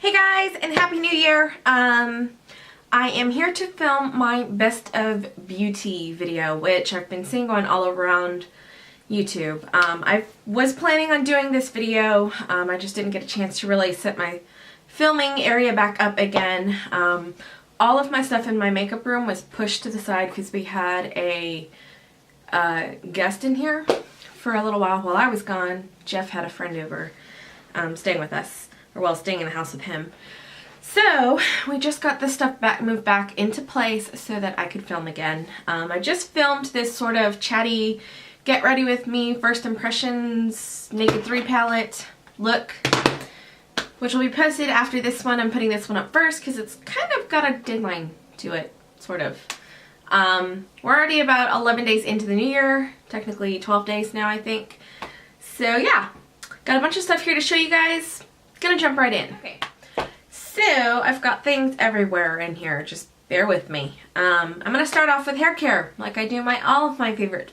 Hey guys, and Happy New Year! I am here to film my Best of Beauty video, which I've been seeing going all around YouTube. I was planning on doing this video, I just didn't get a chance to really set my filming area back up again. All of my stuff in my makeup room was pushed to the side because we had a guest in here for a little while I was gone. Jeff had a friend over staying with us, or well, staying in the house with him. So we just got this stuff moved back into place so that I could film again. I just filmed this sort of chatty, get ready with me, first impressions, Naked 3 palette look, which will be posted after this one. I'm putting this one up first because it's kind of got a deadline to it, sort of. We're already about 11 days into the new year, technically 12 days now, I think. So yeah, got a bunch of stuff here to show you guys. Gonna jump right in. Okay. So I've got things everywhere in here, just bear with me. I'm gonna start off with hair care, like I do all of my favorites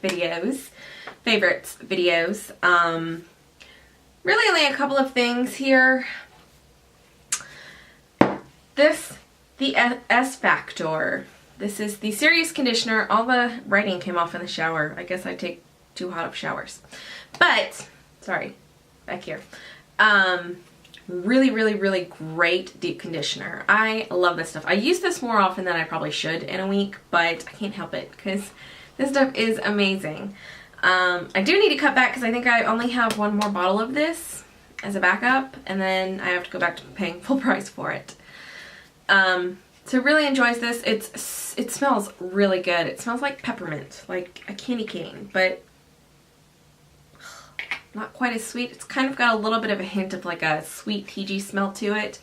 videos. Really only a couple of things here. The S Factor. This is the Serious Conditioner. All the writing came off in the shower. I guess I take too hot of showers. But, sorry, back here. Really great deep conditioner. I love this stuff. I use this more often than I probably should in a week, but I can't help it because this stuff is amazing. I do need to cut back because I think I only have one more bottle of this as a backup, and then I have to go back to paying full price for it. So really enjoys this. It smells really good. It smells like peppermint, like a candy cane, but not quite as sweet. It's kind of got a little bit of a hint of like a sweet tea smell to it,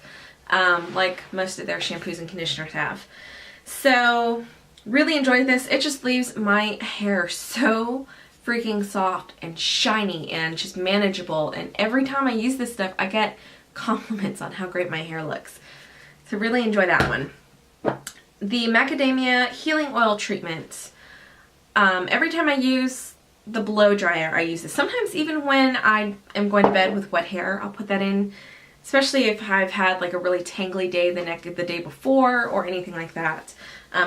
like most of their shampoos and conditioners have. So really enjoyed this. It just leaves my hair so freaking soft and shiny and just manageable, and every time I use this stuff I get compliments on how great my hair looks. So really enjoy that one. The Macadamia Healing Oil Treatment. Every time I use the blow dryer, I use this. Sometimes even when I am going to bed with wet hair, I'll put that in, especially if I've had like a really tangly day the day before or anything like that.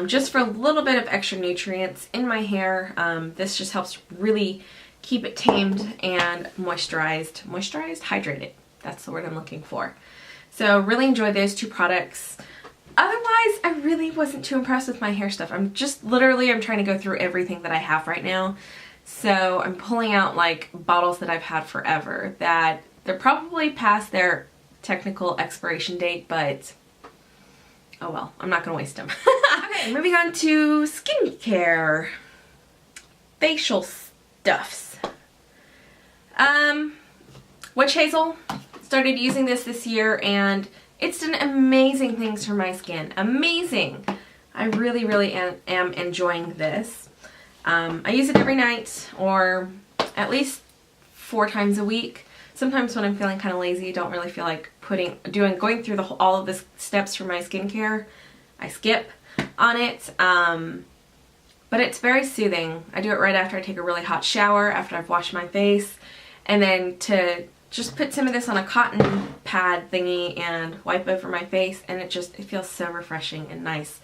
Just for a little bit of extra nutrients in my hair. This just helps really keep it tamed and moisturized. Hydrated. That's the word I'm looking for. So really enjoy those two products. Otherwise, I really wasn't too impressed with my hair stuff. I'm trying to go through everything that I have right now. So I'm pulling out like bottles that I've had forever that they're probably past their technical expiration date, but oh well, I'm not gonna waste them. Okay, moving on to skincare. Facial stuffs. Witch Hazel. Started using this year and it's done amazing things for my skin. Amazing! I really am enjoying this. I use it every night, or at least 4 times a week. Sometimes when I'm feeling kind of lazy, don't really feel like going through all of the steps for my skincare, I skip on it. But it's very soothing. I do it right after I take a really hot shower, after I've washed my face, and then to just put some of this on a cotton pad thingy and wipe over my face, and it feels so refreshing and nice.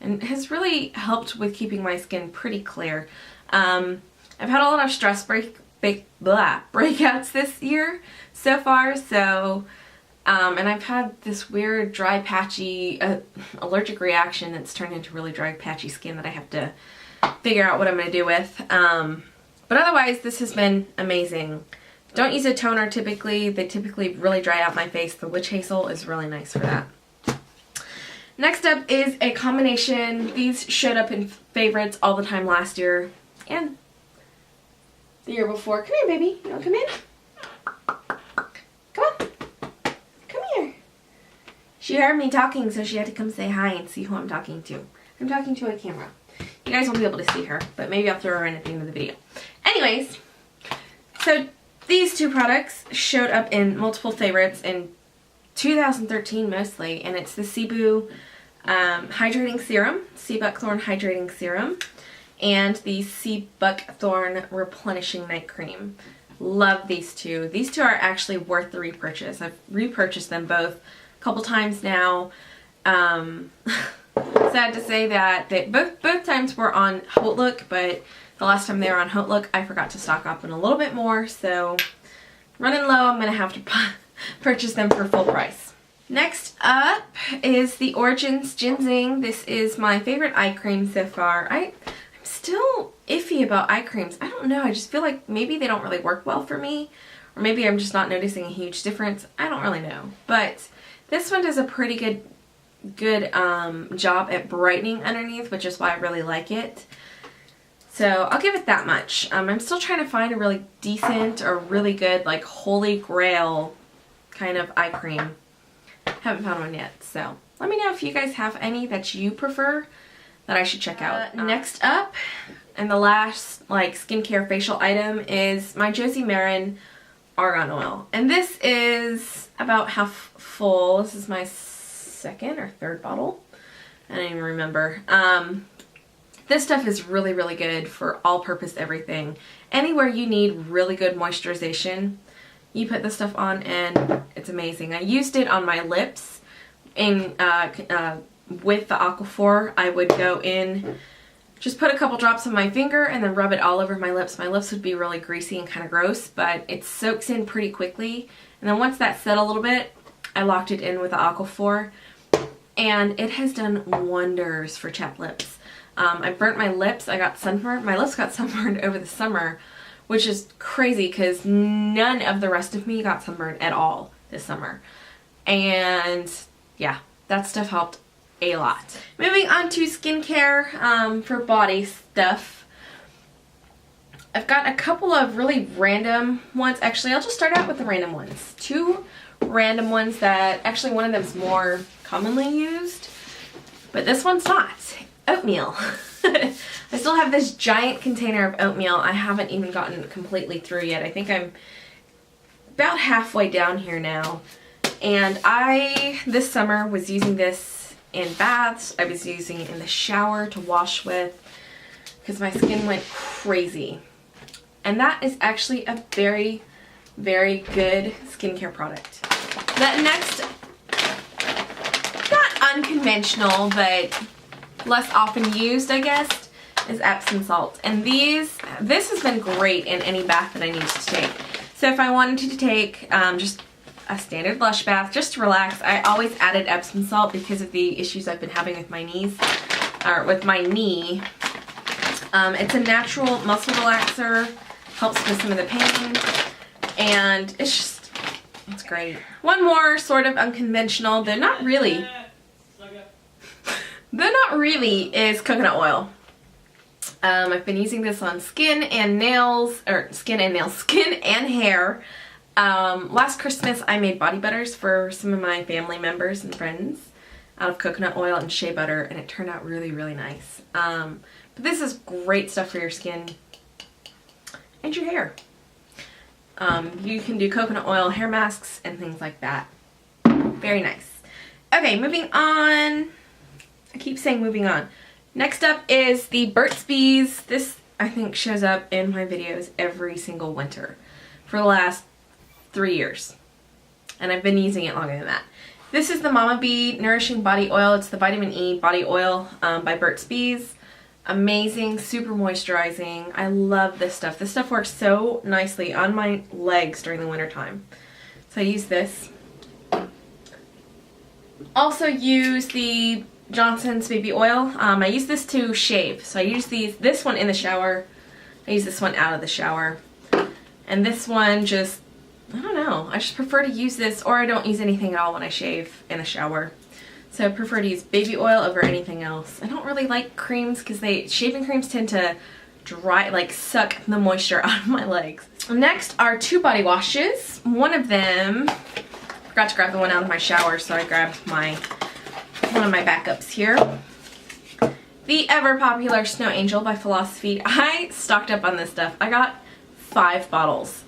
And has really helped with keeping my skin pretty clear. I've had a lot of stress breakouts this year so far, so and I've had this weird dry patchy allergic reaction that's turned into really dry patchy skin that I have to figure out what I'm going to do with. But otherwise this has been amazing. Don't use a toner typically. They typically really dry out my face. The Witch Hazel is really nice for that. Next up is a combination. These showed up in favorites all the time last year and the year before. Come here, baby. You want to come in? Come on. Come here. She heard me talking, so she had to come say hi and see who I'm talking to. I'm talking to a camera. You guys won't be able to see her, but maybe I'll throw her in at the end of the video. Anyways, so these two products showed up in multiple favorites in 2013 mostly, and it's the Cebu Hydrating Serum, Sea Buckthorn Hydrating Serum, and the Sea Buckthorn Replenishing Night Cream. Love these two. These two are actually worth the repurchase. I've repurchased them both couple times now. Sad to say that both times were on HauteLook, but the last time they were on HauteLook, I forgot to stock up on a little bit more, so running low, I'm going to have to purchase them for full price. Next up is the Origins Ginseng. This is my favorite eye cream so far. I'm still iffy about eye creams. I don't know, I just feel like maybe they don't really work well for me, or maybe I'm just not noticing a huge difference. I don't really know, but this one does a pretty good job at brightening underneath, which is why I really like it. So I'll give it that much. I'm still trying to find a really decent or really good, like, holy grail kind of eye cream. Haven't found one yet, so let me know if you guys have any that you prefer that I should check out. Next up, and the last like skincare facial item, is my Josie Maran Argan Oil. And this is about half full. This is my second or third bottle. I don't even remember. This stuff is really, really good for all-purpose everything. Anywhere you need really good moisturization, you put this stuff on and it's amazing. I used it on my lips in with the Aquaphor. I would go in, just put a couple drops on my finger and then rub it all over my lips. My lips would be really greasy and kind of gross, but it soaks in pretty quickly. And then once that set a little bit, I locked it in with the Aquaphor, and it has done wonders for chapped lips. I burnt my lips. I got sunburned. My lips got sunburned over the summer, which is crazy because none of the rest of me got sunburned at all this summer. And yeah, that stuff helped a lot. Moving on to skincare for body stuff. I've got a couple of really random ones. Actually, I'll just start out with the random ones. Two random ones that, actually one of them's more commonly used, but this one's not. Oatmeal. I still have this giant container of oatmeal I haven't even gotten completely through yet. I think I'm about halfway down here now. And I, this summer, was using this in baths. I was using it in the shower to wash with because my skin went crazy. And that is actually a very, very good skincare product. The next, not unconventional, but less often used, I guess, is Epsom salt. And this has been great in any bath that I need to take. So if I wanted to take just a standard blush bath, just to relax, I always added Epsom salt because of the issues I've been having with my knees, or with my knee. It's a natural muscle relaxer, helps with some of the pain, and it's great. One more sort of unconventional, though not really, is coconut oil. I've been using this on skin and hair. Last Christmas I made body butters for some of my family members and friends out of coconut oil and shea butter, and it turned out really, really nice. But this is great stuff for your skin and your hair. You can do coconut oil hair masks and things like that. Very nice. Okay, moving on. I keep saying moving on. Next up is the Burt's Bees. This, I think, shows up in my videos every single winter for the last 3 years. And I've been using it longer than that. This is the Mama Bee Nourishing Body Oil. It's the Vitamin E Body Oil by Burt's Bees. Amazing, super moisturizing. I love this stuff. This stuff works so nicely on my legs during the winter time. So I use this. Also use the Johnson's baby oil. I use this to shave. So I use this one in the shower. I use this one out of the shower. And this one just, I don't know. I just prefer to use this, or I don't use anything at all when I shave in the shower. So I prefer to use baby oil over anything else. I don't really like creams because shaving creams tend to dry, like suck the moisture out of my legs. Next are two body washes. One of them, forgot to grab the one out of my shower, so I grabbed one of my backups here. The ever popular Snow Angel by Philosophy. I stocked up on this stuff. I got 5 bottles.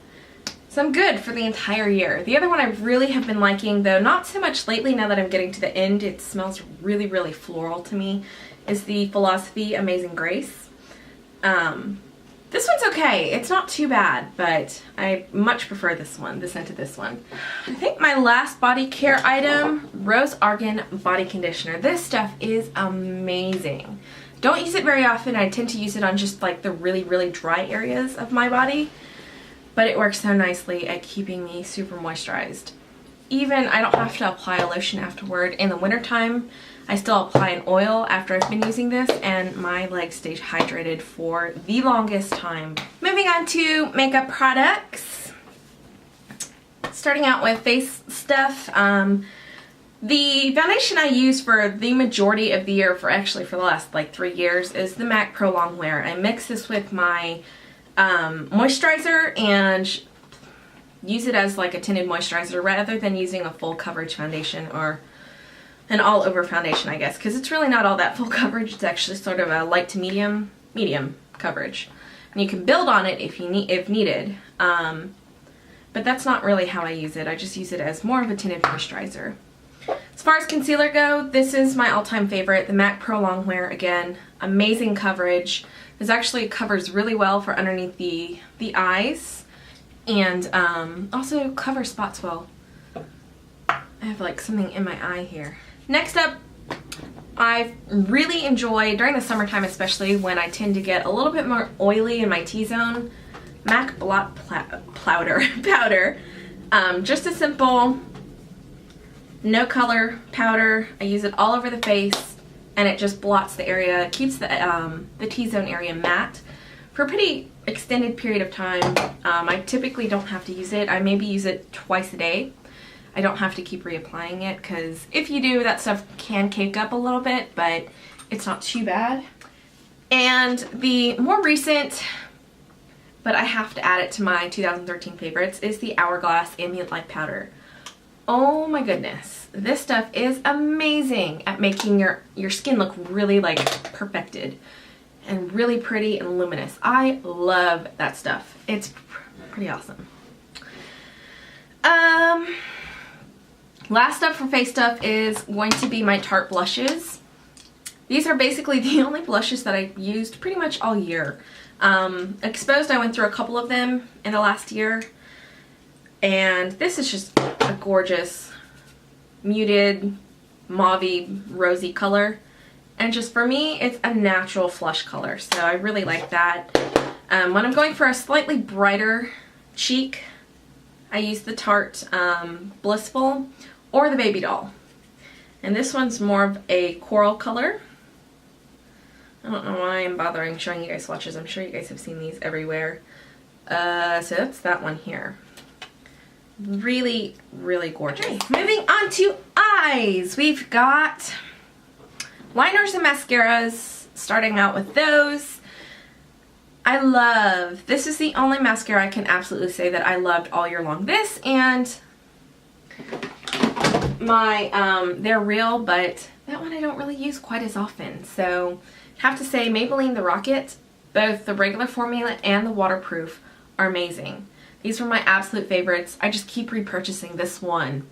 So I'm good for the entire year. The other one I really have been liking, though not so much lately now that I'm getting to the end, it smells really, really floral to me, is the Philosophy Amazing Grace. This one's okay. It's not too bad, but I much prefer this one, the scent of this one. I think my last body care item, Rose Argan Body Conditioner. This stuff is amazing. Don't use it very often. I tend to use it on just like the really, really dry areas of my body, but it works so nicely at keeping me super moisturized. Even I don't have to apply a lotion afterward. In the wintertime, I still apply an oil after I've been using this, and my legs stay hydrated for the longest time. Moving on to makeup products. Starting out with face stuff. The foundation I use for the majority of the year, for the last like 3 years, is the MAC Pro Longwear. I mix this with my moisturizer and use it as like a tinted moisturizer rather than using a full coverage foundation or an all over foundation, I guess, because it's really not all that full coverage. It's actually sort of a light to medium coverage, and you can build on it if needed. But that's not really how I use it. I just use it as more of a tinted moisturizer. As far as concealer go, this is my all-time favorite, the MAC Pro Longwear. Again, amazing coverage. This actually covers really well for underneath the eyes, and also covers spots well. I have like something in my eye here. Next up, I really enjoy, during the summertime especially, when I tend to get a little bit more oily in my T-zone, MAC Blot Powder. Just a simple, no color powder. I use it all over the face, and it just blots the area, keeps the T-zone area matte for a pretty extended period of time. I typically don't have to use it. I maybe use it twice a day. I don't have to keep reapplying it, because if you do, that stuff can cake up a little bit, but it's not too bad. And the more recent, but I have to add it to my 2013 favorites, is the Hourglass Ambient Light Powder. Oh my goodness. This stuff is amazing at making your skin look really like perfected and really pretty and luminous. I love that stuff. It's pretty awesome. Last up for face stuff is going to be my Tarte blushes. These are basically the only blushes that I used pretty much all year. Exposed, I went through a couple of them in the last year, and this is just a gorgeous muted mauvey rosy color, and just for me it's a natural flush color, so I really like that. When I'm going for a slightly brighter cheek, I use the Tarte Blissful or the Baby Doll, and this one's more of a coral color. I don't know why I'm bothering showing you guys swatches. I'm sure you guys have seen these everywhere. So that's that one here. Really, really gorgeous. Okay, moving on to eyes. We've got liners and mascaras, starting out with those. This is the only mascara I can absolutely say that I loved all year long. This and my, they're real, but that one I don't really use quite as often. So I have to say Maybelline The Rocket, both the regular formula and the waterproof, are amazing. These were my absolute favorites. I just keep repurchasing this one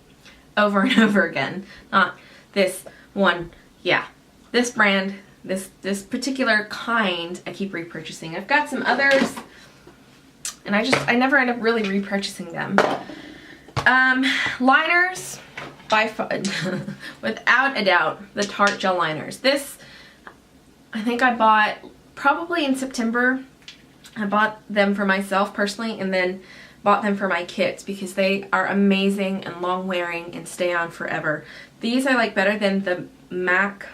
over and over again. Not this one, yeah. This brand, this particular kind, I keep repurchasing. I've got some others, and I never end up really repurchasing them. Liners, without a doubt, the Tarte gel liners. This, I think I bought probably in September. I bought them for myself personally, and then bought them for my kids because they are amazing and long wearing and stay on forever. These I like better than the MAC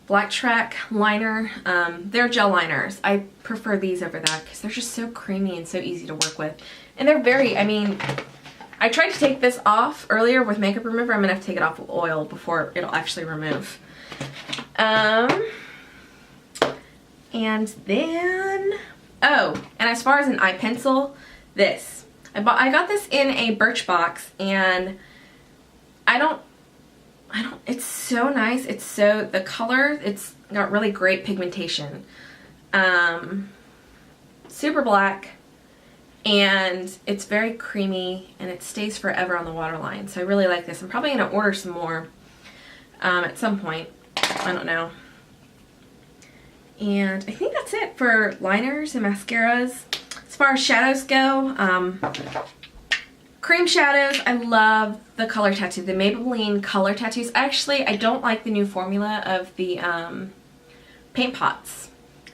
Black Track liner. They're gel liners. I prefer these over that because they're just so creamy and so easy to work with. And they're very, I mean, I tried to take this off earlier with makeup remover. I'm going to have to take it off with oil before it'll actually remove. And then, oh, and as far as an eye pencil, this. I got this in a Birchbox, and it's so nice. It's so, the color, it's got really great pigmentation. Super black, and it's very creamy, and it stays forever on the waterline. So I really like this. I'm probably going to order some more at some point. I don't know. And I think that's it for liners and mascaras. As far as shadows go, cream shadows, I love the color tattoo, the Maybelline color tattoos. Actually, I don't like the new formula of the paint pots.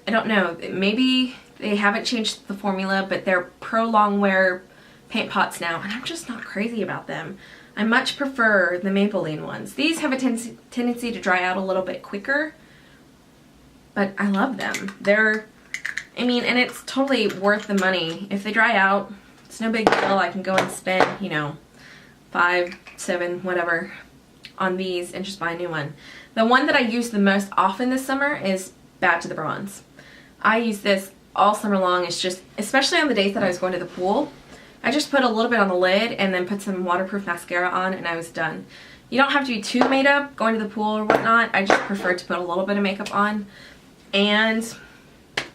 I don't know, maybe they haven't changed the formula, but they're pro long wear paint pots now, and I'm just not crazy about them. I much prefer the Maybelline ones. These have a tendency to dry out a little bit quicker, but I love them. I mean, and it's totally worth the money. If they dry out, it's no big deal. I can go and spend, you know, $5, $7, whatever on these and just buy a new one. The one that I use the most often this summer is Bad to the Bronze. I use this all summer long. It's just, especially on the days that I was going to the pool, I just put a little bit on the lid and then put some waterproof mascara on and I was done. You don't have to be too made up going to the pool or whatnot. I just prefer to put a little bit of makeup on. And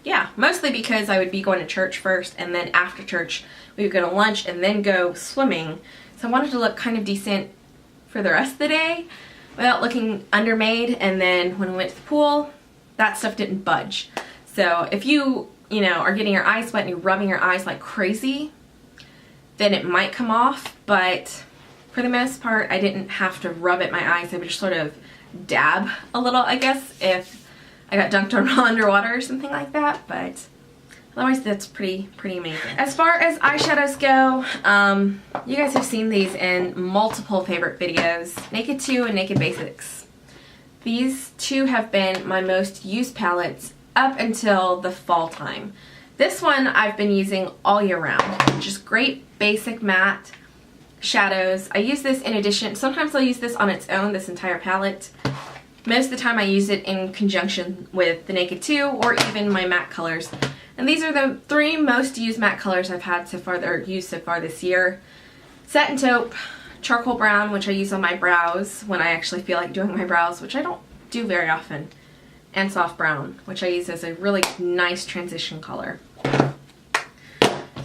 yeah, mostly because I would be going to church first, and then after church we would go to lunch and then go swimming. So I wanted to look kind of decent for the rest of the day without looking undermade, and then when we went to the pool, that stuff didn't budge. So if you know, are getting your eyes wet and you're rubbing your eyes like crazy, then it might come off, but for the most part I didn't have to rub at my eyes. I would just sort of dab a little, I guess, if I got dunked on underwater or something like that, but otherwise that's pretty amazing. As far as eyeshadows go, you guys have seen these in multiple favorite videos, Naked 2 and Naked Basics. These two have been my most used palettes up until the fall time. This one I've been using all year round. Just great basic matte shadows. I use this in addition, sometimes I'll use this on its own, this entire palette. Most of the time I use it in conjunction with the Naked 2 or even my matte colors. And these are the 3 most used matte colors I've had so far, or used so far this year. Satin Taupe, Charcoal Brown, which I use on my brows when I actually feel like doing my brows, which I don't do very often. And Soft Brown, which I use as a really nice transition color.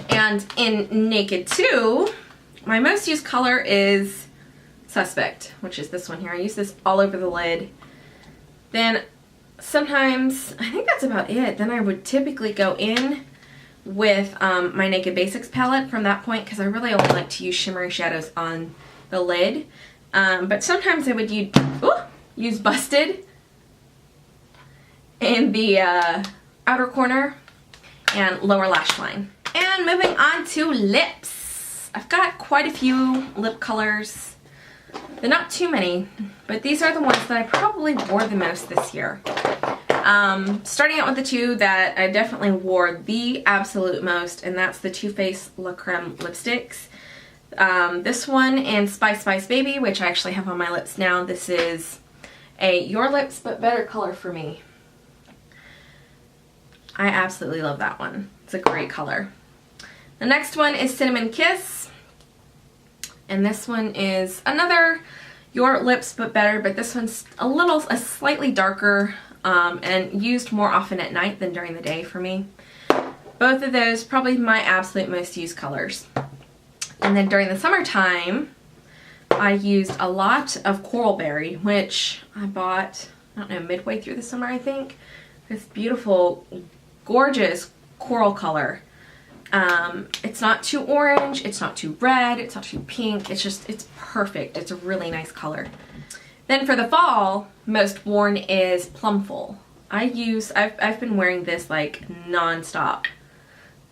And in Naked 2, my most used color is Suspect, which is this one here. I use this all over the lid. Then sometimes, I think that's about it. Then I would typically go in with my Naked Basics palette from that point, because I really only like to use shimmery shadows on the lid. But sometimes I would use Busted in the outer corner and lower lash line. And moving on to lips. I've got quite a few lip colors. They're not too many, but these are the ones that I probably wore the most this year. Starting out with the 2 that I definitely wore the absolute most, and that's the Too Faced La Creme lipsticks. This one and Spice Spice Baby, which I actually have on my lips now. This is a Your Lips But Better color for me. I absolutely love that one. It's a great color. The next one is Cinnamon Kiss. And this one is another Your Lips But Better, but this one's a slightly darker and used more often at night than during the day for me. Both of those probably my absolute most used colors. And then during the summertime, I used a lot of Coral Berry, which I bought, I don't know, midway through the summer, I think. This beautiful, gorgeous coral color. It's not too orange, it's not too red, it's not too pink, it's perfect. It's a really nice color. Then for the fall, most worn is Plumful. I've been wearing this like non-stop.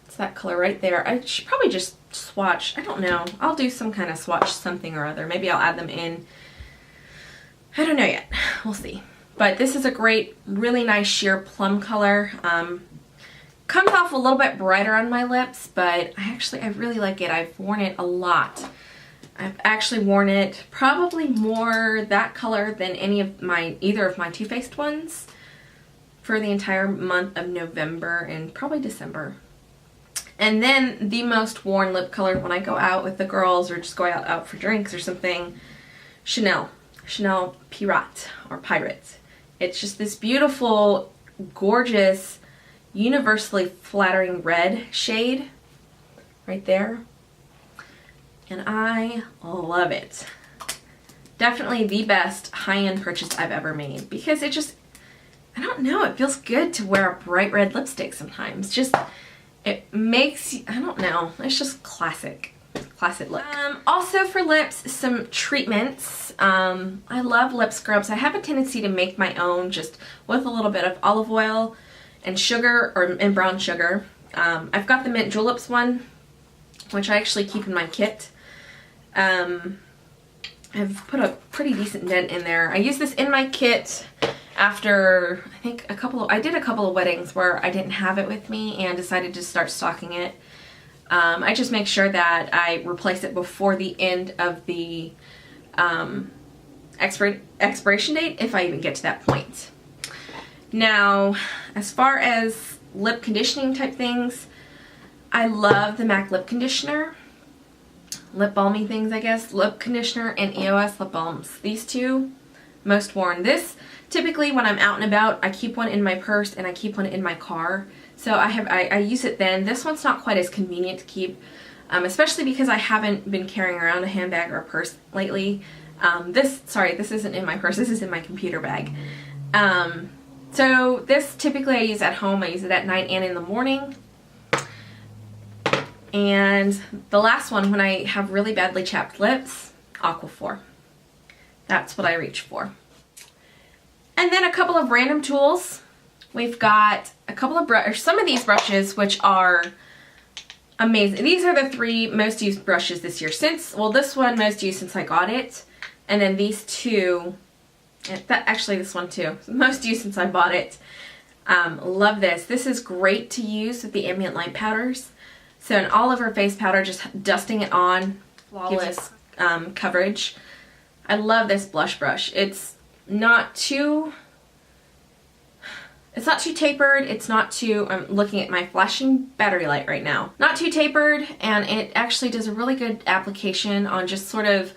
It's that color right there. I should probably just swatch, I don't know, I'll do some kind of swatch something or other. Maybe I'll add them in. I don't know yet, we'll see. But this is a great, really nice sheer plum color. Comes off a little bit brighter on my lips, but I really like it. I've worn it a lot. I've actually worn it probably more that color than either of my Too Faced ones for the entire month of November and probably December. And then the most worn lip color when I go out with the girls or just go out for drinks or something, Chanel Pirate or Pirate. It's just this beautiful, gorgeous, universally flattering red shade right there, and I love it. Definitely the best high-end purchase I've ever made, because I don't know, it feels good to wear a bright red lipstick sometimes. Just, it makes, I don't know, it's just classic look. Also for lips, some treatments. I love lip scrubs. I have a tendency to make my own just with a little bit of olive oil and sugar, and brown sugar. I've got the mint juleps one, which I actually keep in my kit. I've put a pretty decent dent in there. I use this in my kit after I think I did a couple of weddings where I didn't have it with me and decided to start stocking it. I just make sure that I replace it before the end of the expiration date, if I even get to that point. Now, as far as lip conditioning type things, I love the MAC lip conditioner. Lip balmy things, I guess. Lip conditioner and EOS lip balms. These two, most worn. This, typically when I'm out and about, I keep one in my purse and I keep one in my car. So I use it then. This one's not quite as convenient to keep, especially because I haven't been carrying around a handbag or a purse lately. This isn't in my purse, this is in my computer bag. So this typically I use at home. I use it at night and in the morning. And the last one, when I have really badly chapped lips, Aquaphor. That's what I reach for. And then a couple of random tools. We've got a couple of some of these brushes, which are amazing. These are the 3 most used brushes this year. This one most used since I got it. And then these 2, actually this one too, most used since I bought it. Love this. This is great to use with the ambient light powders. So an all over face powder, just dusting it on, flawless coverage. I love this blush brush. It's not too tapered. It's not too, I'm looking at my flashing battery light right now. Not too tapered, and it actually does a really good application on just sort of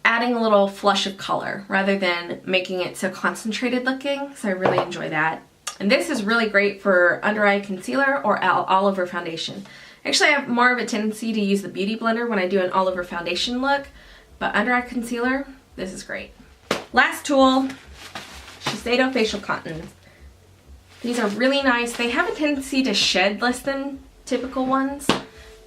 adding a little flush of color rather than making it so concentrated looking. So I really enjoy that. And this is really great for under eye concealer or all over foundation. Actually, I have more of a tendency to use the Beauty Blender when I do an all over foundation look, but under eye concealer, this is great. Last tool, Shiseido Facial Cottons. These are really nice. They have a tendency to shed less than typical ones, so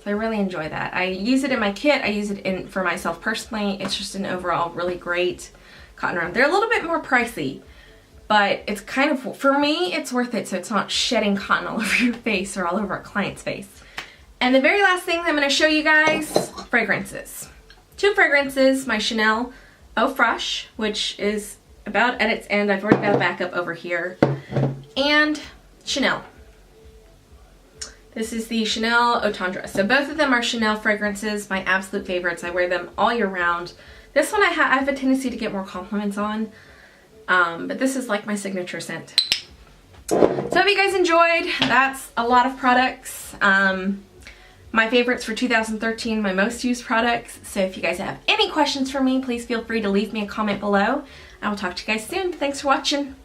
I really enjoy that. I use it in my kit. I use it for myself personally. It's just an overall really great cotton round. They're a little bit more pricey, but it's kind of, for me, it's worth it, so it's not shedding cotton all over your face or all over a client's face. And the very last thing I'm going to show you guys, fragrances. 2 fragrances, my Chanel Eau Fraiche, which is about at its end. I've already got a backup over here. And Chanel. This is the Chanel Eau Tendre. So both of them are Chanel fragrances, my absolute favorites. I wear them all year round. This one I have a tendency to get more compliments on. But this is like my signature scent. So I hope you guys enjoyed. That's a lot of products. My favorites for 2013, my most used products. So if you guys have any questions for me, please feel free to leave me a comment below. I will talk to you guys soon. Thanks for watching.